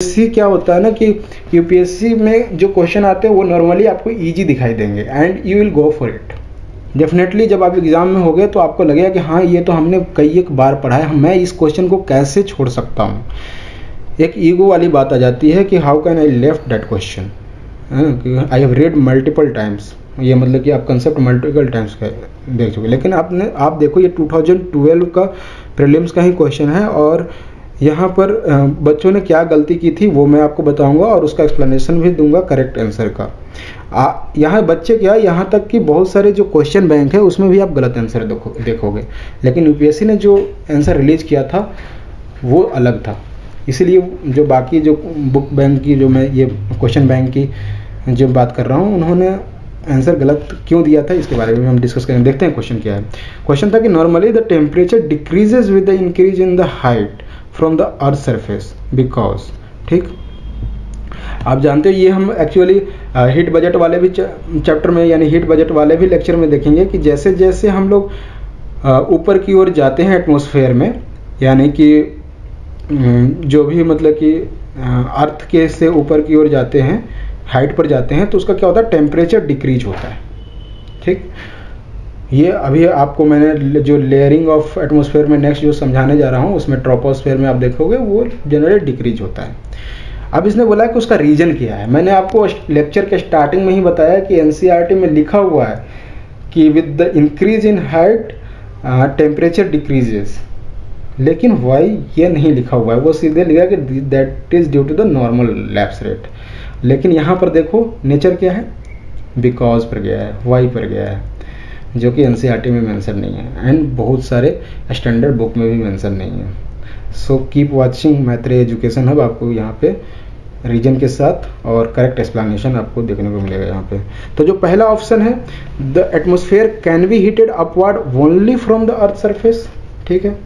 UPSC क्या होता है ना कि यूपीएससी में जो क्वेश्चन आते हैं वो नॉर्मली आपको इजी दिखाई देंगे and you will go for it. Definitely जब आप एग्जाम में होगे तो आपको लगेगा कि हाँ ये तो हमने कई एक बार पढ़ा है, मैं इस क्वेश्चन को कैसे छोड़ सकता हूँ। एक ईगो वाली बात आ जाती है कि how can I left that question, I have read multiple times. ये मतलब कि आप कंसेप्ट मल्टीपल टाइम्स का देख चुके, लेकिन आप देखो ये 2012 का प्रीलिम्स का ही क्वेश्चन है और यहाँ पर बच्चों ने क्या गलती की थी वो मैं आपको बताऊंगा और उसका एक्सप्लेनेशन भी दूंगा करेक्ट आंसर का। यहाँ बच्चे क्या, यहाँ तक कि बहुत सारे जो क्वेश्चन बैंक है उसमें भी आप गलत आंसर देखोगे, लेकिन यूपीएससी ने जो आंसर रिलीज किया था वो अलग था। इसीलिए जो बाकी जो बुक बैंक की जो मैं ये क्वेश्चन बैंक की जो बात कर रहा हूँ उन्होंने आंसर गलत क्यों दिया था इसके बारे में हम डिस्कस करेंगे। देखते हैं क्वेश्चन क्या है। क्वेश्चन था कि normally the temperature decreases with the increase in the height from the earth surface because, ठीक। आप जानते हो ये हम एक्चुअली हीट बजट वाले भी चैप्टर में यानी हीट बजट वाले भी लेक्चर में देखेंगे कि जैसे जैसे हम लोग ऊपर की ओर जाते हैं एटमॉस्फेयर में, यानी कि जो भी मतलब कि अर्थ के से ऊपर की ओर जाते हैं, हाइट पर जाते हैं, तो उसका क्या होता है, टेम्परेचर डिक्रीज होता है, ठीक। ये अभी आपको मैंने जो लेयरिंग ऑफ एटमॉस्फेयर में नेक्स्ट जो समझाने जा रहा हूँ उसमें ट्रोपोस्फेयर में आप देखोगे वो जनरली डिक्रीज होता है। अब इसने बोला कि उसका रीजन क्या है। मैंने आपको लेक्चर के स्टार्टिंग में ही बताया कि एनसीईआरटी में लिखा हुआ है कि with the increase in height temperature decreases, लेकिन वाई ये नहीं लिखा हुआ है, वो सीधे लिखा कि that is due to the normal lapse rate. लेकिन यहाँ पर देखो नेचर क्या है, बिकॉज पर गया है, वाई पर गया है, जो कि एनसीईआरटी में मेंशन नहीं है एंड बहुत सारे स्टैंडर्ड बुक में भी मेंशन नहीं है। So keep watching Maitreya education hub, आपको यहाँ पे रीजन के साथ और करेक्ट एक्सप्लेनेशन आपको देखने को मिलेगा यहाँ पे। तो जो पहला ऑप्शन है the atmosphere can be heated upward only from the earth surface, ठीक है।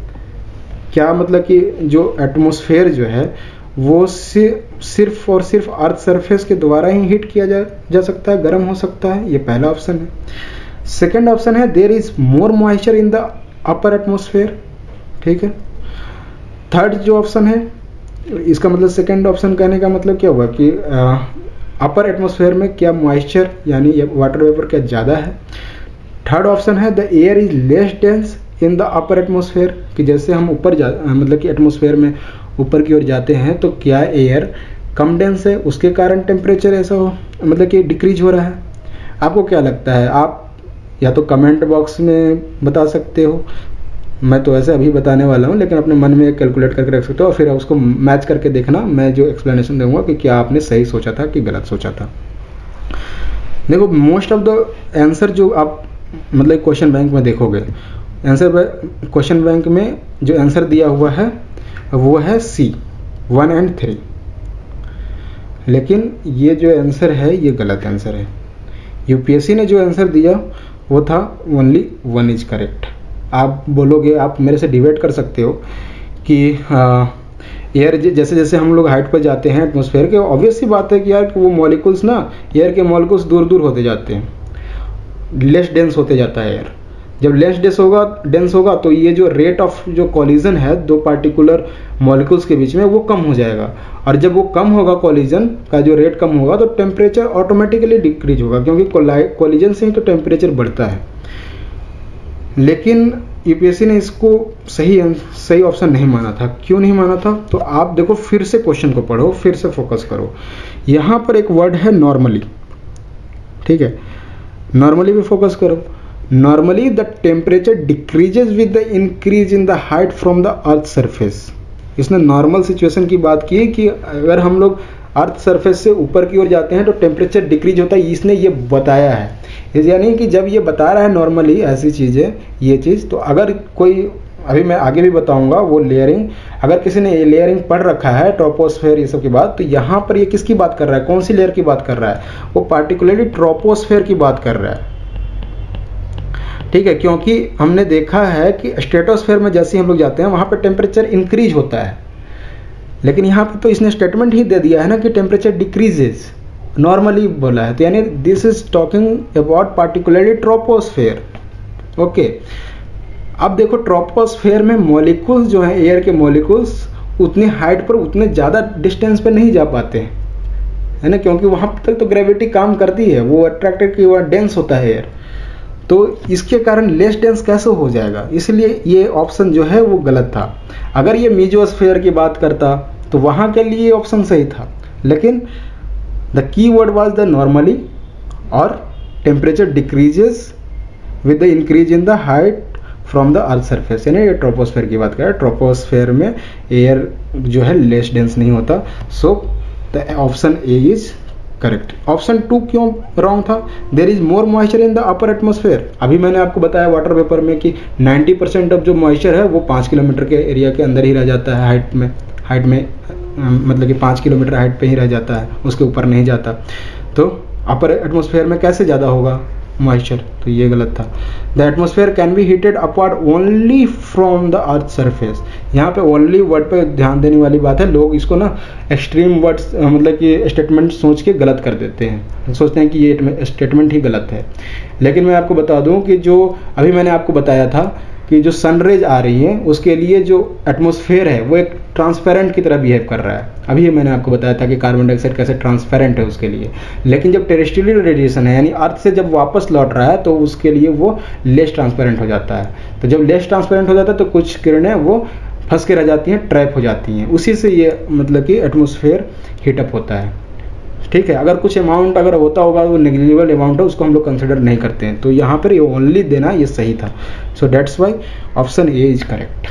क्या मतलब कि जो एटमॉस्फेयर जो है वो सिर्फ और सिर्फ अर्थ सरफेस के द्वारा ही हीट किया जा सकता है, गर्म हो सकता है, ये पहला ऑप्शन है। सेकेंड ऑप्शन है there is more moisture in the upper atmosphere, ठीक है। थर्ड जो ऑप्शन है, इसका मतलब सेकेंड ऑप्शन कहने का मतलब क्या हुआ कि अपर एटमॉस्फेयर में क्या मॉइस्चर यानी वाटर वेपर क्या ज़्यादा है। थर्ड ऑप्शन है the air is less dense in the upper atmosphere, कि जैसे हम ऊपर मतलब कि एटमॉस्फेयर में ऊपर की ओर जाते हैं तो क्या एयर कम डेंस है, उसके कारण टेम्परेचर ऐसा हो मतलब कि डिक्रीज हो रहा है। आपको क्या लगता है, आप या तो कमेंट बॉक्स में बता सकते हो, मैं तो ऐसे अभी बताने वाला हूँ, लेकिन अपने मन में कैलकुलेट करके रख सकते हो और फिर उसको मैच करके देखना, मैं जो एक्सप्लेनेशन दूंगा कि क्या आपने सही सोचा था कि गलत सोचा था। देखो मोस्ट ऑफ द आंसर जो आप मतलब क्वेश्चन बैंक में देखोगे, क्वेश्चन बैंक में जो आंसर दिया हुआ है वो है सी 1 और 3, लेकिन ये जो आंसर है ये गलत आंसर है। यूपीएससी ने जो आंसर दिया वो था ओनली 1 इज करेक्ट। आप बोलोगे, आप मेरे से डिबेट कर सकते हो कि एयर जैसे जैसे हम लोग हाइट पर जाते हैं एटमॉस्फेयर के, ऑब्वियस सी बात है कि यार वो मॉलिक्यूल्स ना, एयर के मॉलिक्यूल्स दूर दूर होते जाते हैं, लेस डेंस होते जाता है एयर। जब लेस डेंस होगा तो ये जो रेट ऑफ जो कॉलिजन है दो पार्टिकुलर मॉलिक्यूल्स के बीच में वो कम हो जाएगा, और जब वो कम होगा कॉलिजन का जो रेट कम होगा तो टेम्परेचर ऑटोमेटिकली डिक्रीज होगा, क्योंकि कॉलिजन से ही तो टेम्परेचर बढ़ता है। लेकिन यूपीएससी ने इसको सही ऑप्शन नहीं माना था। क्यों नहीं माना था, तो आप देखो फिर से क्वेश्चन को पढ़ो, फिर से फोकस करो। यहाँ पर एक वर्ड है नॉर्मली, ठीक है, नॉर्मली भी फोकस करो। Normally the temperature decreases with the increase in the height from the earth surface. इसने नॉर्मल सिचुएशन की बात की कि अगर हम लोग अर्थ सरफेस से ऊपर की ओर जाते हैं तो टेम्परेचर डिक्रीज होता है, इसने ये बताया है। यानी कि जब ये बता रहा है नॉर्मली ऐसी चीज़ें, ये चीज़, तो अगर कोई, अभी मैं आगे भी बताऊंगा वो लेयरिंग, अगर किसी ने ये लेयरिंग पढ़ रखा है ट्रोपोस्फेयर ये सब की बात, तो यहाँ पर ये किसकी बात कर रहा है, कौन सी लेयर की बात कर रहा है, वो पार्टिकुलरली ट्रोपोस्फेयर की बात कर रहा है, ठीक है। क्योंकि हमने देखा है कि स्ट्रेटोस्फेयर में जैसे हम लोग जाते हैं वहाँ पर टेम्परेचर इंक्रीज होता है, लेकिन यहाँ पर तो इसने स्टेटमेंट ही दे दिया है ना कि टेम्परेचर डिक्रीजेज, नॉर्मली बोला है, तो यानी this is talking about particularly troposphere, okay. अब देखो ट्रोपोस्फेयर में मॉलिक्यूल्स जो हैं एयर के मॉलिक्यूल्स उतनी हाइट पर उतने ज़्यादा डिस्टेंस पे नहीं जा पाते हैं, है ना, क्योंकि वहाँ तक तो ग्रेविटी काम करती है, वो अट्रैक्टेड की वह डेंस होता है एयर, तो इसके कारण लेस डेंस कैसे हो जाएगा, इसलिए ये ऑप्शन जो है वो गलत था। अगर ये मीजोस्फीयर की बात करता तो वहाँ के लिए ऑप्शन सही था, लेकिन the key word was the normally और temperature decreases with the increase in the height from the earth surface, यानी ये ट्रोपोस्फेयर की बात करें, ट्रोपोस्फेयर में एयर जो है लेस डेंस नहीं होता। So the option A is correct. Option 2 क्यों रॉन्ग था? There is more moisture in the upper atmosphere. अभी मैंने आपको बताया वाटर वेपर में कि 90% ऑफ जो मॉइस्चर है वो 5 किलोमीटर के एरिया के अंदर ही रह जाता है, हाइट में मतलब कि 5 किलोमीटर हाइट पे ही रह जाता है, उसके ऊपर नहीं जाता। तो अपर एटमॉस्फेयर में कैसे ज़्यादा होगा मॉइस्चर, तो ये गलत था। The atmosphere can be heated upward only from the earth surface. यहाँ पे ओनली वर्ड पे ध्यान देने वाली बात है, लोग इसको ना एक्सट्रीम वर्ड्स मतलब कि स्टेटमेंट सोच के गलत कर देते हैं, सोचते हैं कि ये स्टेटमेंट ही गलत है। लेकिन मैं आपको बता दूं कि जो अभी मैंने आपको बताया था कि जो सनरेज आ रही है उसके लिए जो एटमॉस्फेयर है वो एक ट्रांसपेरेंट की तरह बिहेव कर रहा है। अभी मैंने आपको बताया था कि कार्बन डाइऑक्साइड कैसे ट्रांसपेरेंट है उसके लिए, लेकिन जब टेरेस्ट्रियल रेडिएशन है यानी अर्थ से जब वापस लौट रहा है तो उसके लिए वो लेस ट्रांसपेरेंट हो जाता है। तो जब लेस ट्रांसपेरेंट हो जाता है तो कुछ किरणें वो फंस के रह जाती हैं, ट्रैप हो जाती हैं, उसी से ये मतलब कि एटमॉस्फेयर हीटअप होता है। ठीक है, अगर कुछ अमाउंट अगर होता होगा वो नेग्लिजिबल अमाउंट है, उसको हम लोग कंसिडर नहीं करते हैं, तो यहाँ पर ये ओनली देना ये सही था। So that's why option A is correct.